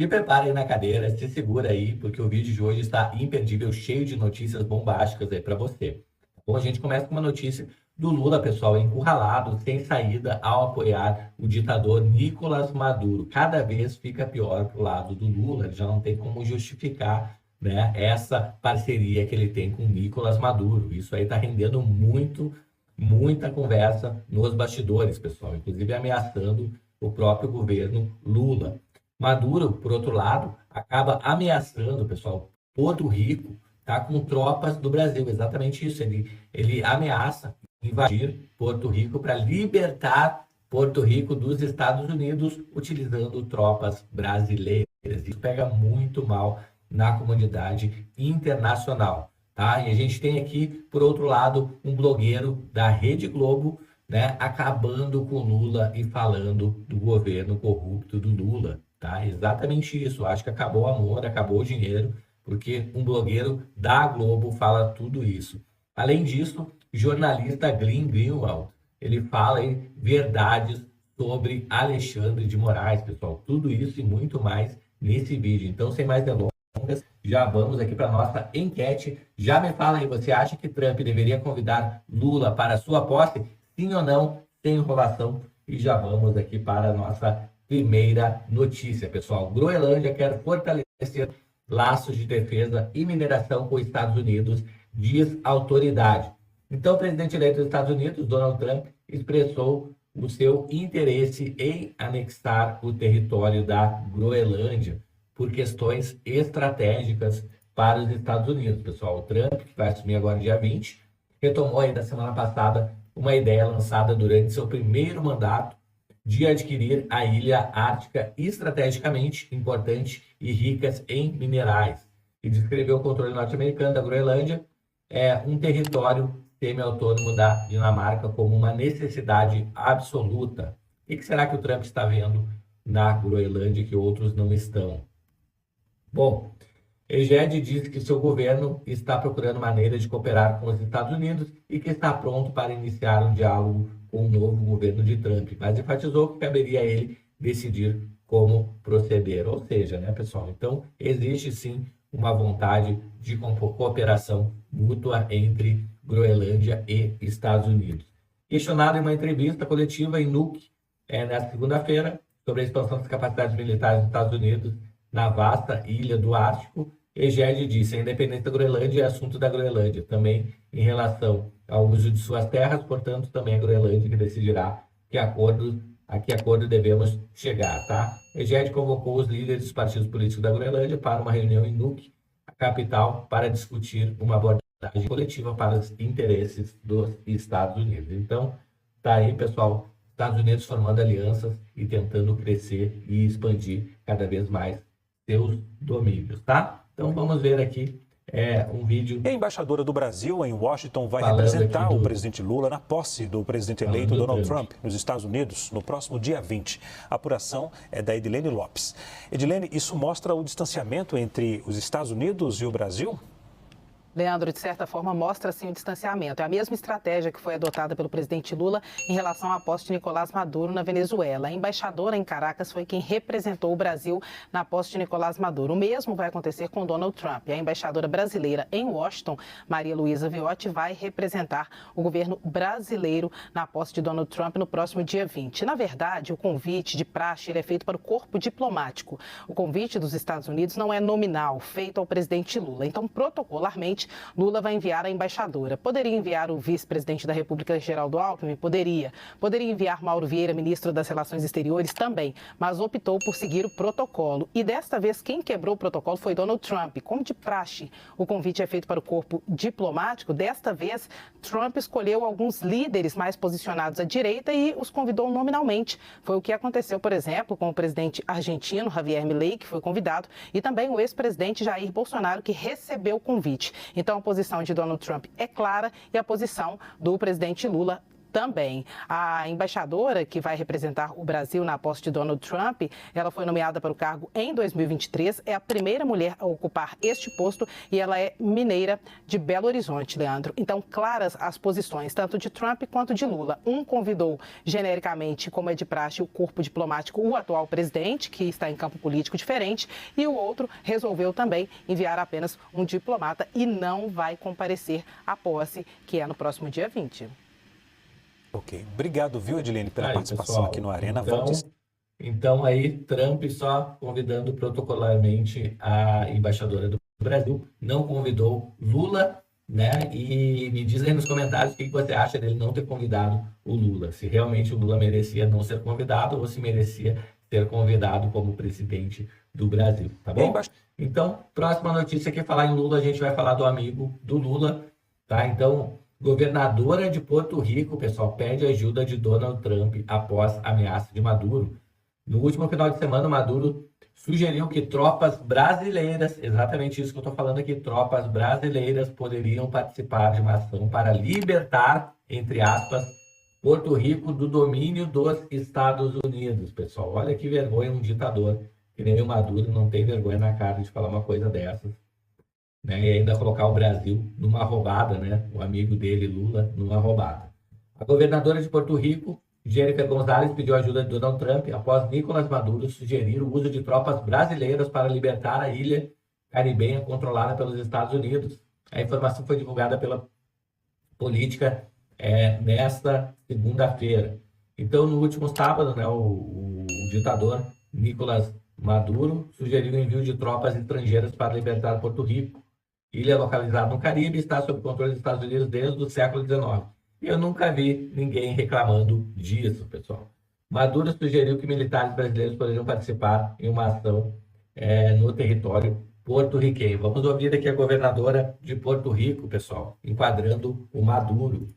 Se prepare aí na cadeira, se segura aí, porque o vídeo de hoje está imperdível, cheio de notícias bombásticas aí para você. Bom, a gente começa com uma notícia do Lula, pessoal, encurralado, sem saída ao apoiar o ditador Nicolás Maduro. Cada vez fica pior pro lado do Lula, ele já não tem como justificar, né, essa parceria que ele tem com Nicolás Maduro. Isso aí está rendendo muita conversa nos bastidores, pessoal, inclusive ameaçando o próprio governo Lula. Maduro, por outro lado, acaba ameaçando, pessoal, Porto Rico, tá, com tropas do Brasil. Exatamente isso. Ele ameaça invadir Porto Rico para libertar Porto Rico dos Estados Unidos, utilizando tropas brasileiras. Isso pega muito mal na comunidade internacional, tá? E a gente tem aqui, por outro lado, um blogueiro da Rede Globo, né, acabando com Lula e falando do governo corrupto do Lula, tá? Exatamente isso. Acho que acabou o amor, acabou o dinheiro, porque um blogueiro da Globo fala tudo isso. Além disso, o jornalista Glenn Greenwald, ele fala aí verdades sobre Alexandre de Moraes, pessoal. Tudo isso e muito mais nesse vídeo. Então, sem mais delongas, já vamos aqui para a nossa enquete. Já me fala aí, você acha que Trump deveria convidar Lula para a sua posse? Sim ou não? Sem enrolação. E já vamos aqui para a nossa primeira notícia, pessoal. Groenlândia quer fortalecer laços de defesa e mineração com os Estados Unidos, diz autoridade. Então, o presidente eleito dos Estados Unidos, Donald Trump, expressou o seu interesse em anexar o território da Groenlândia por questões estratégicas para os Estados Unidos, pessoal. O Trump, que vai assumir agora dia 20, retomou aí da semana passada uma ideia lançada durante seu primeiro mandato de adquirir a ilha ártica estrategicamente importante e ricas em minerais, e descreveu o controle norte-americano da Groenlândia, um território semi-autônomo da Dinamarca, como uma necessidade absoluta. O que será que o Trump está vendo na Groenlândia que outros não estão? Bom, Egede diz que seu governo está procurando maneiras de cooperar com os Estados Unidos e que está pronto para iniciar um diálogo com o novo governo de Trump, mas enfatizou que caberia a ele decidir como proceder. Ou seja, né, pessoal? Então, existe sim uma vontade de cooperação mútua entre Groenlândia e Estados Unidos. Questionado em uma entrevista coletiva em Nuuk, nesta segunda-feira, sobre a expansão das capacidades militares dos Estados Unidos na vasta ilha do Ártico, Egede disse: a independência da Groenlândia é assunto da Groenlândia, também em relação ao uso de suas terras, portanto, também a Groenlândia que decidirá a que acordo devemos chegar, tá? Egede convocou os líderes dos partidos políticos da Groenlândia para uma reunião em Nuuk, a capital, para discutir uma abordagem coletiva para os interesses dos Estados Unidos. Então, tá aí, pessoal, Estados Unidos formando alianças e tentando crescer e expandir cada vez mais seus domínios, tá? Então vamos ver aqui um vídeo. A embaixadora do Brasil em Washington vai representar o presidente Lula na posse do presidente eleito Donald Trump nos Estados Unidos no próximo dia 20. A apuração é da Edilene Lopes. Edilene, isso mostra o distanciamento entre os Estados Unidos e o Brasil? Leandro, de certa forma, mostra assim o distanciamento. É a mesma estratégia que foi adotada pelo presidente Lula em relação à posse de Nicolás Maduro na Venezuela. A embaixadora em Caracas foi quem representou o Brasil na posse de Nicolás Maduro. O mesmo vai acontecer com Donald Trump. A embaixadora brasileira em Washington, Maria Luísa Viotti, vai representar o governo brasileiro na posse de Donald Trump no próximo dia 20. Na verdade, o convite de praxe ele é feito para o corpo diplomático. O convite dos Estados Unidos não é nominal, feito ao presidente Lula. Então, protocolarmente, Lula vai enviar a embaixadora. Poderia enviar o vice-presidente da República, Geraldo Alckmin? Poderia. Poderia enviar Mauro Vieira, ministro das Relações Exteriores? Também. Mas optou por seguir o protocolo. E desta vez, quem quebrou o protocolo foi Donald Trump. Como de praxe, o convite é feito para o corpo diplomático. Desta vez, Trump escolheu alguns líderes mais posicionados à direita e os convidou nominalmente. Foi o que aconteceu, por exemplo, com o presidente argentino, Javier Milei, que foi convidado, e também o ex-presidente Jair Bolsonaro, que recebeu o convite. Então, a posição de Donald Trump é clara e a posição do presidente Lula também. A embaixadora que vai representar o Brasil na posse de Donald Trump, ela foi nomeada para o cargo em 2023, é a primeira mulher a ocupar este posto e ela é mineira de Belo Horizonte, Leandro. Então, claras as posições, tanto de Trump quanto de Lula. Um convidou genericamente, como é de praxe, o corpo diplomático, o atual presidente, que está em campo político diferente, e o outro resolveu também enviar apenas um diplomata e não vai comparecer à posse, que é no próximo dia 20. Ok. Obrigado, viu, Edilene, pela participação pessoal, aqui no Arena. Então aí, Trump só convidando protocolarmente a embaixadora do Brasil, não convidou Lula, né? E me diz aí nos comentários o que você acha dele não ter convidado o Lula. Se realmente o Lula merecia não ser convidado ou se merecia ser convidado como presidente do Brasil, tá bom? Então, próxima notícia que falar em Lula, a gente vai falar do amigo do Lula, tá? Então, governadora de Porto Rico, pessoal, pede ajuda de Donald Trump após ameaça de Maduro. No último final de semana, Maduro sugeriu que tropas brasileiras, exatamente isso que eu estou falando aqui, tropas brasileiras poderiam participar de uma ação para libertar, entre aspas, Porto Rico do domínio dos Estados Unidos, pessoal. Olha que vergonha, um ditador que nem o Maduro não tem vergonha na cara de falar uma coisa dessas, né? E ainda colocar o Brasil numa roubada, né? O amigo dele, Lula, numa roubada. A governadora de Porto Rico, Jennifer Gonzalez, pediu ajuda de Donald Trump após Nicolás Maduro sugerir o uso de tropas brasileiras para libertar a ilha caribenha controlada pelos Estados Unidos. A informação foi divulgada pela Política nesta segunda-feira. Então, no último sábado, né, o ditador Nicolás Maduro sugeriu o envio de tropas estrangeiras para libertar Porto Rico. Ilha localizada no Caribe, está sob controle dos Estados Unidos desde o século XIX. E eu nunca vi ninguém reclamando disso, pessoal. Maduro sugeriu que militares brasileiros poderiam participar em uma ação no território porto-riquenho. Vamos ouvir aqui a governadora de Porto Rico, pessoal, enquadrando o Maduro.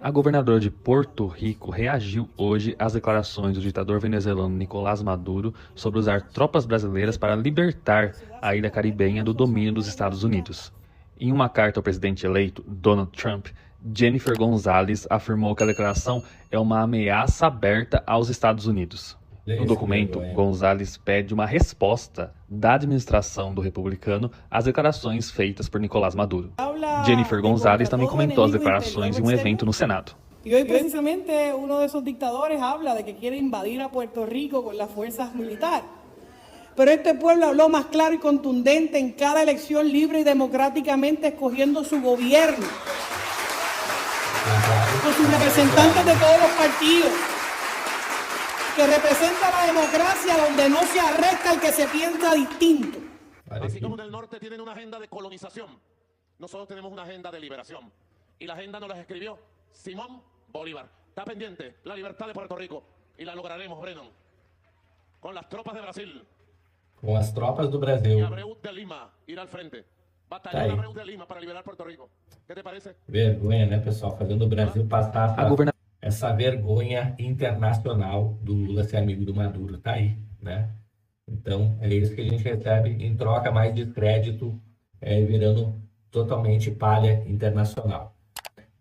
A governadora de Porto Rico reagiu hoje às declarações do ditador venezuelano Nicolás Maduro sobre usar tropas brasileiras para libertar a ilha caribenha do domínio dos Estados Unidos. Em uma carta ao presidente eleito, Donald Trump, Jennifer Gonzalez afirmou que a declaração é uma ameaça aberta aos Estados Unidos. No documento, Gonzalez pede uma resposta da administração do republicano às declarações feitas por Nicolás Maduro. Jennifer Gonzalez também comentou as declarações em um evento no Senado. Y hoy precisamente uno de esos dictadores habla de que quiere invadir a Puerto Rico con las fuerzas militares. Pero este pueblo habló más claro y contundente en cada elección libre y democráticamente escogiendo su gobierno, con sus representantes de todos los partidos, que representa la democracia donde no se arresta el que se piensa distinto. Así como en el norte tienen una agenda de colonización, nosotros tenemos una agenda de liberación. Y la agenda nos la escribió Simón Bolívar. Está pendiente la libertad de Puerto Rico y la lograremos, Brennan, con las tropas de Brasil. Com as tropas do Brasil. Y Abreu de Lima ir al frente. Batalhão de Abreu de Lima para liberar Puerto Rico. ¿Qué te parece? Vergonha, né, pessoal? Fazendo o Brasil passar essa vergonha internacional do Lula ser amigo do Maduro. Tá aí, né? Então, é isso que a gente recebe em troca, mais descrédito, virando totalmente palha internacional.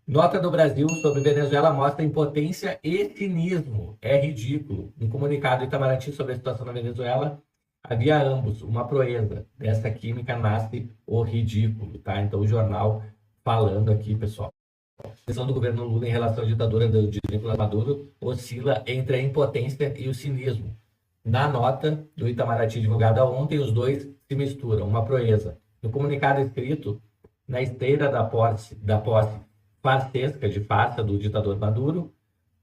Nota do Brasil sobre Venezuela mostra impotência e cinismo. É ridículo. No comunicado do Itamaraty sobre a situação na Venezuela, havia ambos, uma proeza. Dessa química nasce o ridículo, tá? Então, o jornal falando aqui, pessoal. A posição do governo Lula em relação à ditadura de Nicolás Maduro oscila entre a impotência e o cinismo. Na nota do Itamaraty divulgada ontem, os dois se misturam, uma proeza. No comunicado escrito, na esteira da posse farsesca de farsa do ditador Maduro,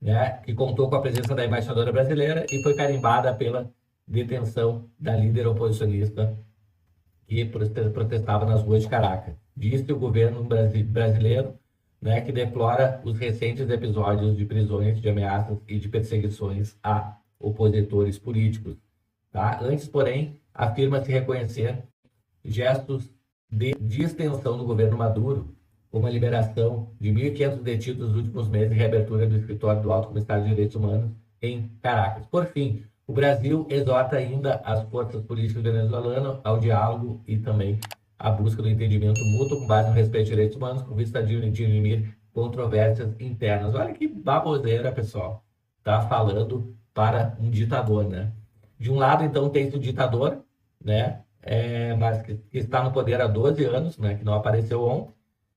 né, que contou com a presença da embaixadora brasileira e foi carimbada pela detenção da líder oposicionista que protestava nas ruas de Caracas. Disse o governo brasileiro, né, que deplora os recentes episódios de prisões, de ameaças e de perseguições a opositores políticos. Tá? Antes, porém, afirma-se reconhecer gestos de distensão do governo Maduro, como a liberação de 1.500 detidos nos últimos meses e reabertura do escritório do Alto Comissário de Direitos Humanos em Caracas. Por fim, o Brasil exorta ainda as forças políticas venezuelanas ao diálogo e também à busca do entendimento mútuo com base no respeito aos direitos humanos, com vista de dirimir controvérsias internas. Olha que baboseira, pessoal. Tá falando para um ditador, né? De um lado, então, tem esse ditador, né? Mas que está no poder há 12 anos, né? Que não apareceu ontem,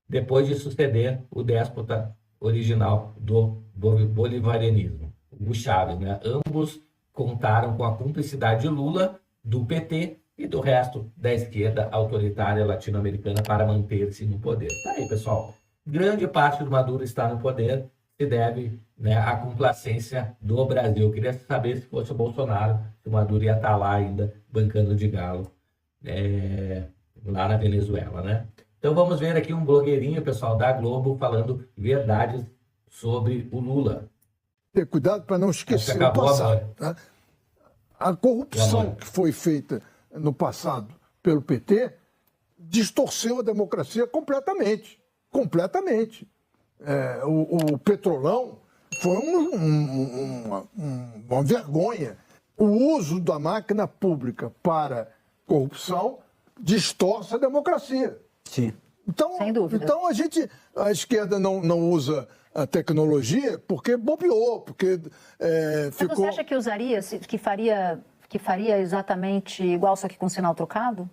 depois de suceder o déspota original do bolivarianismo, o Chávez, né? Ambos contaram com a cumplicidade de Lula, do PT e do resto da esquerda autoritária latino-americana para manter-se no poder. Tá aí, pessoal. Grande parte do Maduro está no poder, se deve, né, à complacência do Brasil. Eu queria saber se fosse o Bolsonaro, se o Maduro ia estar lá ainda bancando de galo lá na Venezuela, né? Então vamos ver aqui um blogueirinho, pessoal, da Globo falando verdades sobre o Lula. Ter cuidado para não esquecer o passado. Tá? A corrupção que foi feita no passado pelo PT distorceu a democracia completamente. Completamente. O Petrolão foi uma vergonha. O uso da máquina pública para corrupção distorce a democracia. Sim. Então, sem dúvida. Então a esquerda não usa a tecnologia porque bobeou, porque ficou... Você acha que usaria, que faria exatamente igual, só que com sinal trocado?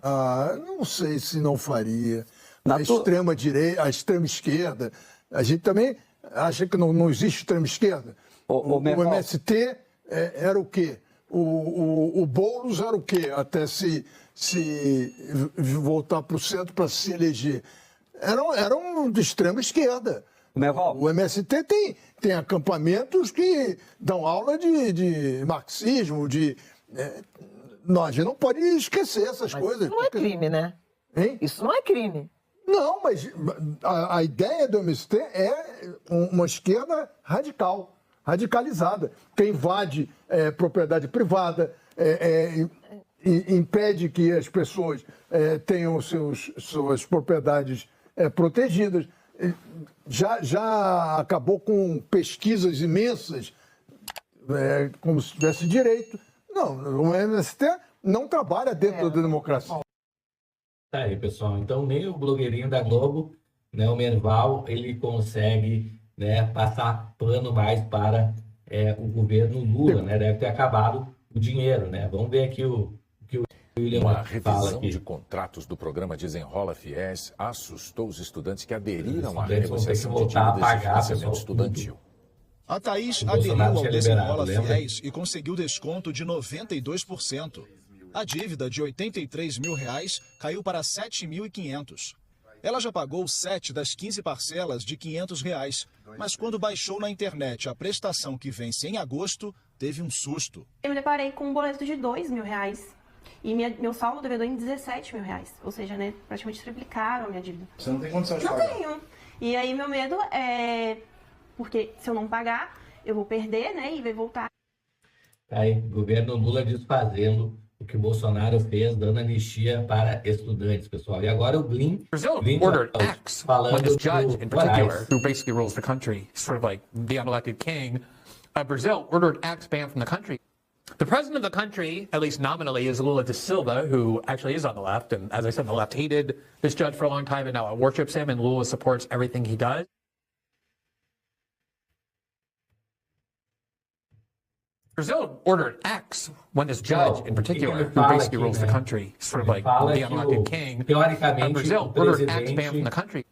Não sei se não faria. A extrema direita, a extrema esquerda, a gente também acha que não existe extrema esquerda. O MST era o quê? O Boulos era o quê? Até se voltar para o centro para se eleger. Eram de extrema esquerda. O MST tem acampamentos que dão aula de marxismo, a gente não pode esquecer essas coisas. Isso não é crime, né? Hein? Isso não é crime. Não, mas a ideia do MST é uma esquerda radical, radicalizada, que invade propriedade privada, impede que as pessoas tenham suas propriedades protegidas. Já acabou com pesquisas imensas, como se tivesse direito. Não, o MST não trabalha dentro da democracia. Tá aí, pessoal. Então, nem o blogueirinho da Globo, né, o Merval, ele consegue, né, passar pano mais para o governo Lula, né? Deve ter acabado o dinheiro, né? Vamos ver aqui o que o William Uma fala revisão aqui. de contratos do programa Desenrola Fiéis assustou os estudantes que aderiram à renegociação de dívidas de financiamento estudantil. A Thaís aderiu ao Desenrola Fiéis e conseguiu desconto de 92%. A dívida de R$ 83 mil caiu para R$ 7.500. Ela já pagou 7 das 15 parcelas de R$ 500, mas quando baixou na internet a prestação que vence em agosto, teve um susto. Eu me deparei com um boleto de R$ 2 mil e meu saldo devedor em R$ 17 mil. Ou seja, né, praticamente triplicaram a minha dívida. Você não tem condição de pagar? Não tenho. E aí meu medo é... Porque se eu não pagar, eu vou perder, né, e vai voltar. Aí, governo Lula desfazendo o que o Bolsonaro fez, dando anistia para estudantes, pessoal. E agora o Glyn ordered X when this judge in particular, who basically rules the country, sort of like the unelected king, Brazil ordered X banned from the country. The president of the country, at least nominally, is Lula da Silva, who actually is on the left. And as I said, the left hated this judge for a long time and now it worships him, and Lula supports everything he does. Brazil ordered X when this judge in particular, who basically rules the country, sort of like the unelected king, Brazil ordered X banned from the country.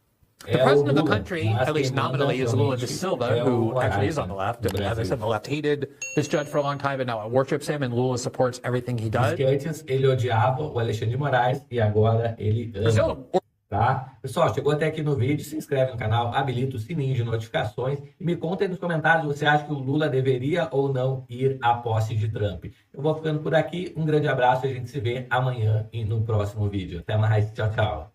The president of the country, at least nominally, is Lula da Silva, who actually is on the left. And as I said, the left hated this judge for a long time and now it worships him, and Lula supports everything he does. Que antes ele odiava o Alexandre de Moraes e agora ele ama. Tá? Pessoal, chegou até aqui no vídeo, se inscreve no canal, habilita o sininho de notificações e me conta aí nos comentários se você acha que o Lula deveria ou não ir à posse de Trump. Eu vou ficando por aqui, um grande abraço e a gente se vê amanhã e no próximo vídeo. Até mais, tchau, tchau.